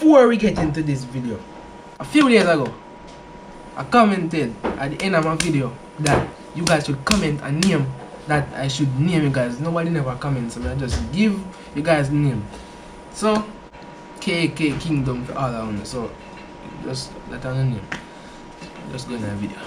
before we get into this video, a few days ago, I commented at the end of my video that you guys should comment a name that I should name you guys. Nobody never comments, so I just give you guys name. So KK Kingdom for all around. So just let on the name. Just go in the video.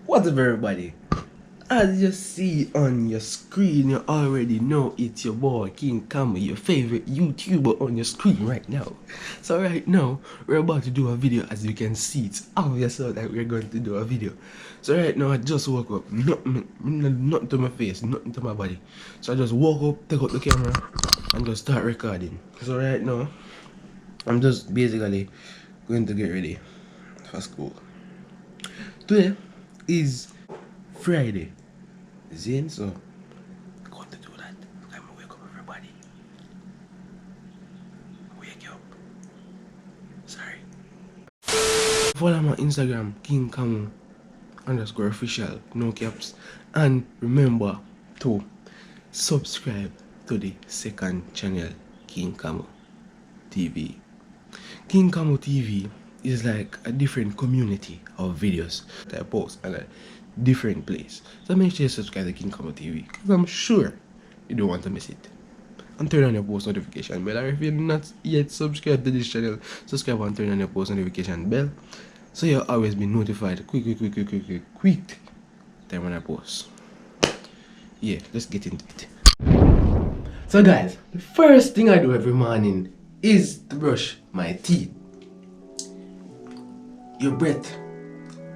What's up, everybody? As you see on your screen, you already know it's your boy King Kamau, your favorite YouTuber on your screen right now. So right now, we're about to do a video. As you can see, it's obvious that we're going to do a video. So right now, I just woke up, nothing to my face, nothing to my body. So I just woke up, take out the camera, and just start recording. So right now, I'm just basically going to get ready for school. Today is Friday. Zane, so I'm going to do that. I'm gonna wake up everybody. Wake you up. Sorry. Follow my Instagram, King Kamau _official, no caps. And remember to subscribe to the second channel, King Kamau TV. King Kamau TV is like a different community of videos that I post at a different place. So make sure you subscribe to King Kamau TV, because I'm sure you don't want to miss it. And turn on your post notification bell. Or if you're not yet subscribed to this channel, subscribe and turn on your post notification bell, so you'll always be notified quick time when I post. Yeah, let's get into it. So guys, the first thing I do every morning is to brush my teeth. Your breath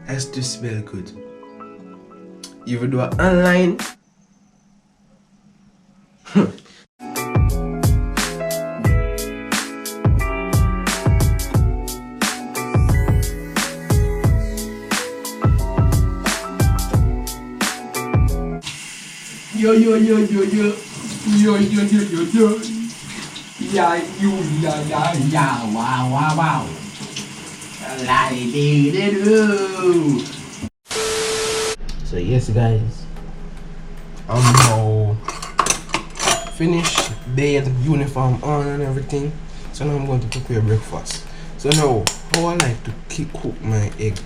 has to smell good. You will do it online. Yo. Yeah, wow. So yes guys, I'm now finished day uniform on and everything. So now I'm going to prepare breakfast. So now how I like to cook my egg.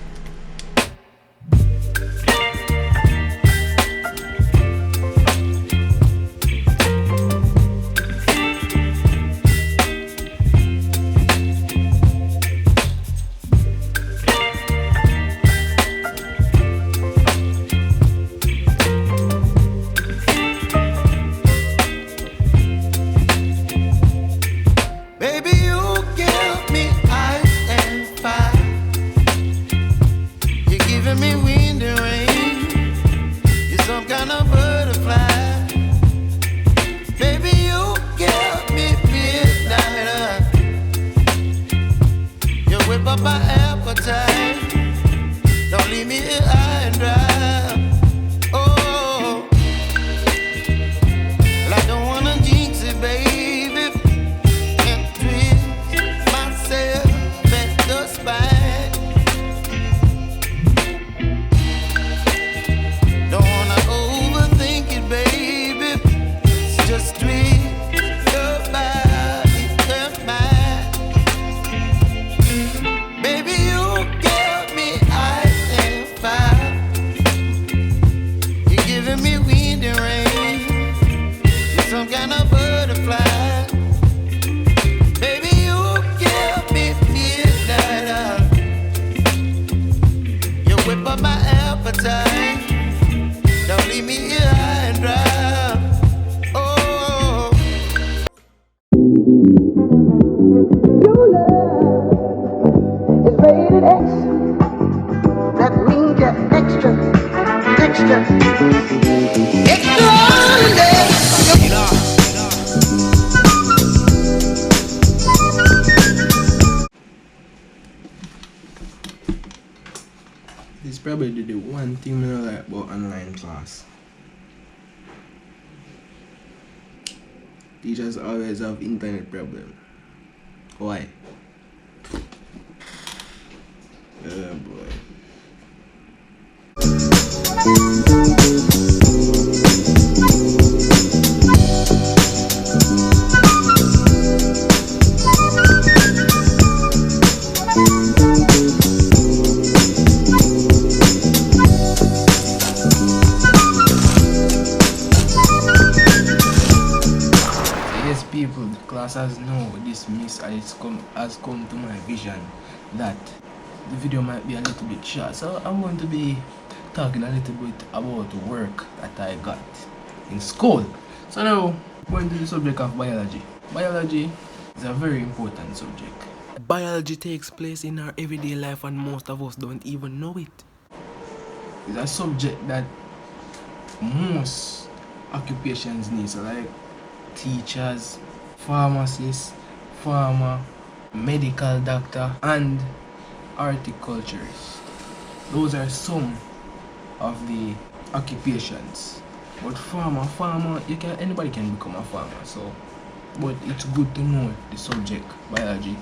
This is probably the one thing I like about online class. Teachers always have internet problem. Why? Yeah, boy. Yes, people, the class has now dismissed and has come to my vision that the video might be a little bit short. So I'm going to be talking a little bit about the work that I got in school. So now, going to the subject of biology. Biology is a very important subject. Biology takes place in our everyday life and most of us don't even know it. It's a subject that most occupations need, so like teachers, pharmacists, farmer, medical doctor, and horticulturists. Those are some of the occupations. But farmer, anybody can become a farmer. So, but it's good to know the subject biology,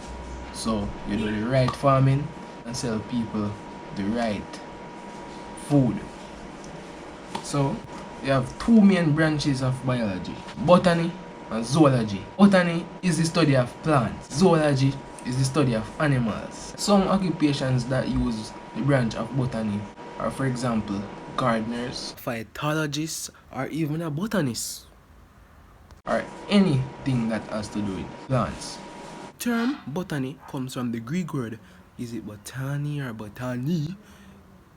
so you do the right farming and sell people the right food. So you have two main branches of biology: botany and zoology. Botany is the study of plants. Zoology is the study of animals. Some occupations that use the branch of botany are, for example, gardeners, phytologists, or even a botanist, or anything that has to do with plants. The term botany comes from the Greek word, is it botany or botany?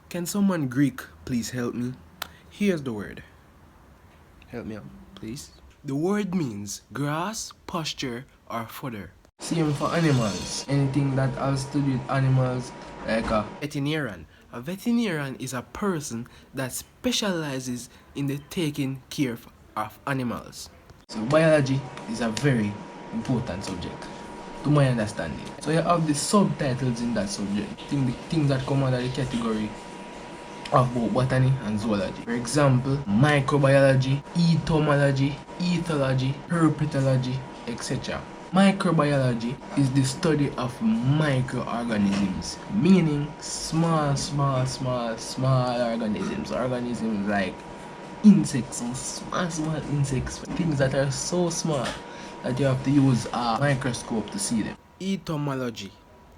Can someone Greek please help me? Here's the word. Help me out, please. The word means grass, pasture, or fodder. Same for animals. Anything that has to do with animals, like a veterinarian. A veterinarian is a person that specializes in the taking care of animals. So biology is a very important subject, to my understanding. So you have the subtitles in that subject, the things that come under the category of both botany and zoology. For example, microbiology, entomology, ethology, herpetology, etc. Microbiology is the study of microorganisms, meaning small organisms. Organisms like insects, small insects, things that are so small that you have to use a microscope to see them. Entomology,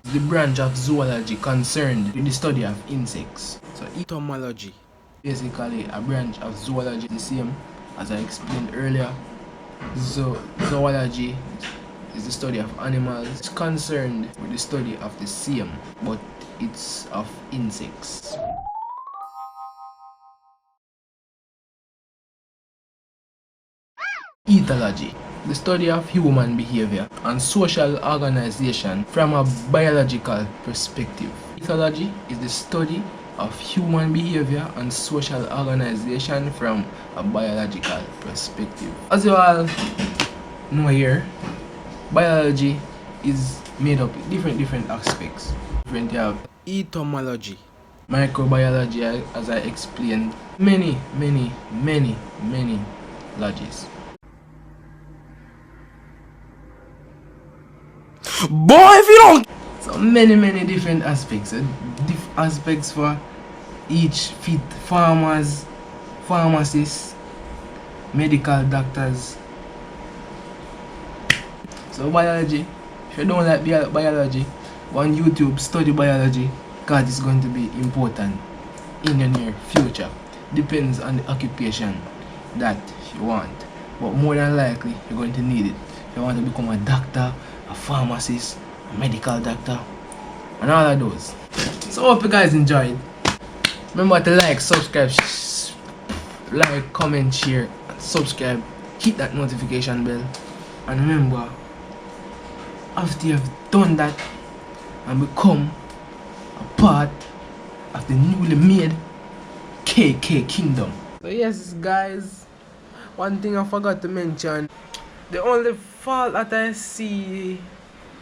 the branch of zoology concerned with the study of insects. So entomology, basically a branch of zoology, the same as I explained earlier. Zoology is the study of animals. It's concerned with the study of the same, but it's of insects. Ethology, the study of human behavior and social organization from a biological perspective. Ethology is the study of human behavior and social organization from a biological perspective. As you all know here, biology is made up of different aspects. You have entomology, microbiology, as I explained, many logies. Boy, if you don't! So many different aspects. Aspects for each fit: farmers, pharmacists, medical doctors. So biology, if you don't like biology, go on YouTube, study biology, because it's going to be important in the near future. Depends on the occupation that you want, but more than likely you're going to need it. If you want to become a doctor, a pharmacist, a medical doctor, and all of those. So hope you guys enjoyed. Remember to like, subscribe, like, comment, share, and subscribe. Hit that notification bell. And remember, after you've done that and become a part of the newly made KK Kingdom. So yes guys, one thing I forgot to mention, the only fault that I see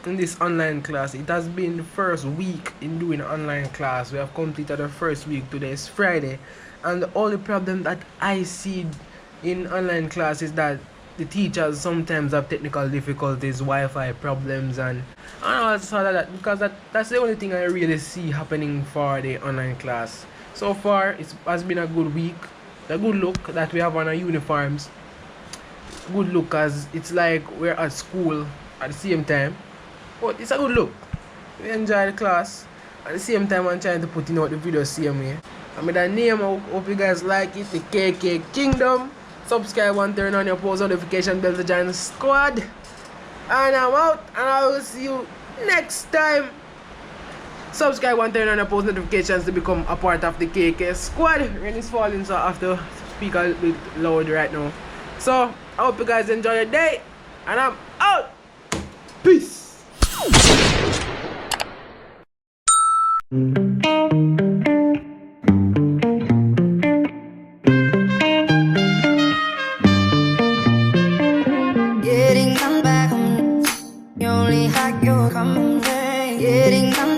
in this online class, it has been the first week in doing online class. We have completed the first week. Today is Friday, and the only problem that I see in online class is that the teachers sometimes have technical difficulties, Wi-Fi problems, and all sort of that, because that's the only thing I really see happening for the online class. So far, it has been a good week. The good look that we have on our uniforms, good look, as it's like we're at school at the same time, but it's a good look. We enjoy the class. At the same time, I'm trying to put in out the video same way. I mean, the name, I hope you guys like it, the KK Kingdom. Subscribe and turn on your post notification bell to join the squad. And I'm out, and I will see you next time. Subscribe and turn on your post notifications to become a part of the KK squad. Rain is falling, so I have to speak a little bit loud right now. So, I hope you guys enjoy your day, and I'm out. Peace. Getting come back home. You only had your come. Getting come